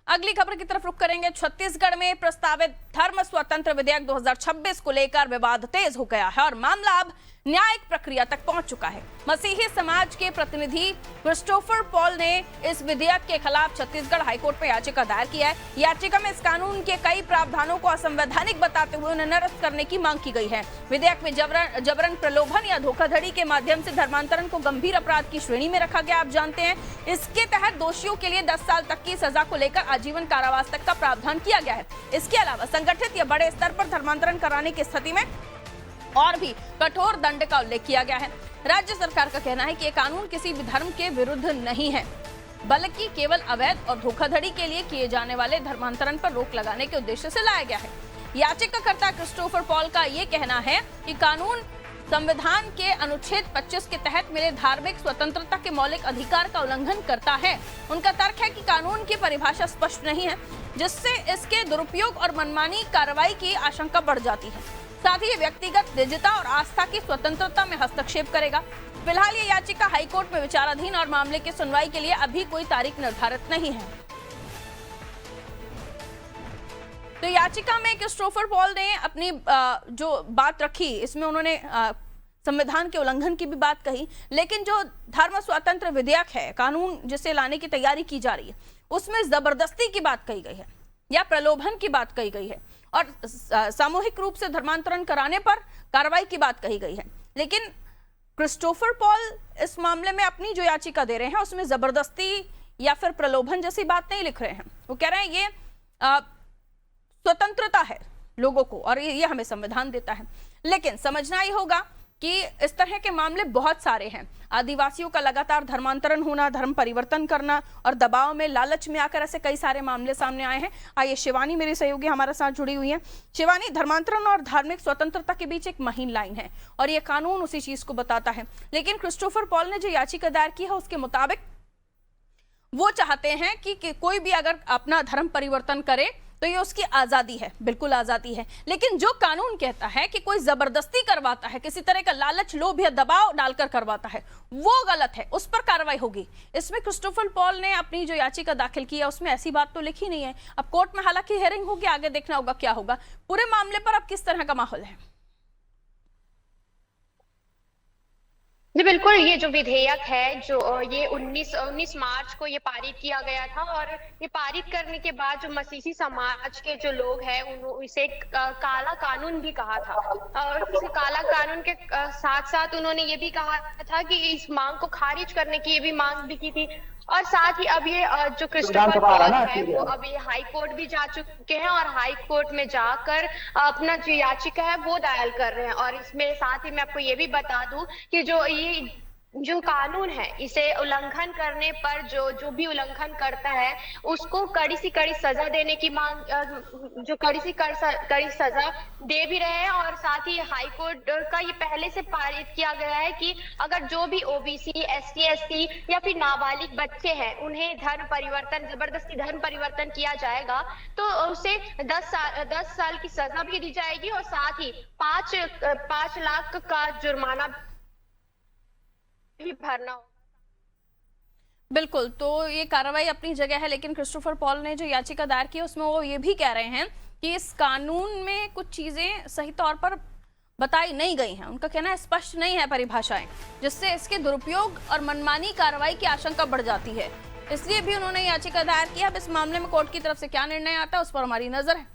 अगली खबर की तरफ रुख करेंगे। छत्तीसगढ़ में प्रस्तावित धर्म स्वतंत्र विधेयक 2026 को लेकर विवाद तेज हो गया है और मामला अब न्यायिक प्रक्रिया तक पहुंच चुका है। मसीही समाज के प्रतिनिधि क्रिस्टोफर पॉल ने इस विधेयक के खिलाफ छत्तीसगढ़ हाईकोर्ट में याचिका दायर की है। याचिका में इस कानून के कई प्रावधानों को असंवैधानिक बताते हुए उन्हें निरस्त करने की मांग की गई है। विधेयक में जबरन प्रलोभन या धोखाधड़ी के माध्यम से धर्मांतरण को गंभीर अपराध की श्रेणी में रखा गया। आप जानते हैं, इसके तहत दोषियों के लिए 10 साल तक की सजा को लेकर आजीवन कारावास तक का प्रावधान किया गया है। इसके अलावा संगठित या बड़े स्तर पर धर्मांतरण कराने की स्थिति में और भी कठोर दंड का उल्लेख किया गया है। राज्य सरकार का कहना है कि ये कानून किसी भी धर्म के विरुद्ध नहीं है, बल्कि केवल अवैध और धोखाधड़ी के लिए किए जाने वाले धर्मांतरण पर रोक लगाने के उद्देश्य से लाया गया है। याचिकाकर्ता क्रिस्टोफर पॉल का ये कहना है कि कानून संविधान के अनुच्छेद 25 के तहत मिले धार्मिक स्वतंत्रता के मौलिक अधिकार का उल्लंघन करता है। उनका तर्क है कि कानून की परिभाषा स्पष्ट नहीं है, जिससे इसके दुरुपयोग और मनमानी कार्रवाई की आशंका बढ़ जाती है। साथ ही व्यक्तिगत निजता और आस्था की स्वतंत्रता में हस्तक्षेप करेगा। फिलहाल ये याचिका हाईकोर्ट में विचाराधीन और मामले की सुनवाई के लिए अभी कोई तारीख निर्धारित नहीं है। तो याचिका में क्रिस्टोफर पॉल ने अपनी जो बात रखी, इसमें उन्होंने संविधान के उल्लंघन की भी बात कही, लेकिन जो धर्म स्वतंत्र विधेयक है, कानून जिसे लाने की तैयारी की जा रही है, उसमें जबरदस्ती की बात कही गई है या प्रलोभन की बात कही गई है और सामूहिक रूप से धर्मांतरण कराने पर कार्रवाई की बात कही गई है। लेकिन क्रिस्टोफर पॉल इस मामले में अपनी जो याचिका दे रहे हैं उसमें जबरदस्ती या फिर प्रलोभन जैसी बात नहीं लिख रहे हैं। वो कह रहे हैं ये स्वतंत्रता है लोगों को और ये हमें संविधान देता है। लेकिन समझना ही होगा कि इस तरह के मामले बहुत सारे हैं। आदिवासियों का लगातार धर्मांतरण होना, धर्म परिवर्तन करना और दबाव में, लालच में आकर ऐसे कई सारे मामले सामने आए हैं। आइए शिवानी मेरी सहयोगी हमारे साथ जुड़ी हुई है। शिवानी, धर्मांतरण और धार्मिक स्वतंत्रता के बीच एक महीन लाइन है और ये कानून उसी चीज को बताता है। लेकिन क्रिस्टोफर पॉल ने जो याचिका दायर की है उसके मुताबिक वो चाहते हैं कि कोई भी अगर अपना धर्म परिवर्तन करे तो ये उसकी आजादी है, बिल्कुल आजादी है। लेकिन जो कानून कहता है कि कोई जबरदस्ती करवाता है, किसी तरह का लालच, लोभ या दबाव डालकर करवाता है, वो गलत है, उस पर कार्रवाई होगी। इसमें क्रिस्टोफर पॉल ने अपनी जो याचिका दाखिल की है उसमें ऐसी बात तो लिखी नहीं है। अब कोर्ट में हालांकि हियरिंग होगी, आगे देखना होगा क्या होगा। पूरे मामले पर अब किस तरह का माहौल है? जी बिल्कुल, ये जो विधेयक है, जो ये 19 मार्च को ये पारित किया गया था और ये पारित करने के बाद जो मसीही समाज के जो लोग हैं इसे काला कानून भी कहा था और इस काला कानून के साथ साथ उन्होंने ये भी कहा था कि इस मांग को खारिज करने की ये भी मांग भी की थी। और साथ ही अब ये जो क्रिस्टोफर पॉल है वो अब ये हाई कोर्ट भी जा चुके हैं और हाई कोर्ट में जाकर अपना जो याचिका है वो दायर कर रहे हैं। और इसमें साथ ही मैं आपको ये भी बता दूं कि जो कानून है, इसे उल्लंघन करने पर जो भी उल्लंघन करता है उसको कड़ी से कड़ी सजा देने की मांग, जो कड़ी से कड़ी सजा दे भी रहे हैं। और साथ ही हाई कोर्ट का ये पहले से पारित किया गया है कि अगर जो भी ओबीसी, एसटी, एससी या फिर नाबालिग बच्चे हैं उन्हें जबरदस्ती धर्म परिवर्तन किया जाएगा तो उसे 10 साल की सजा भी दी जाएगी और साथ ही 5 लाख का जुर्माना भी भरना होगा। बिल्कुल, तो ये कार्रवाई अपनी जगह है, लेकिन क्रिस्टोफर पॉल ने जो याचिका दायर की है उसमें वो ये भी कह रहे हैं कि इस कानून में कुछ चीजें सही तौर पर बताई नहीं गई हैं। उनका कहना है स्पष्ट नहीं है परिभाषाएं, जिससे इसके दुरुपयोग और मनमानी कार्रवाई की आशंका बढ़ जाती है। इसलिए भी उन्होंने याचिका दायर की। अब इस मामले में कोर्ट की तरफ से क्या निर्णय आता है उस पर हमारी नजर है।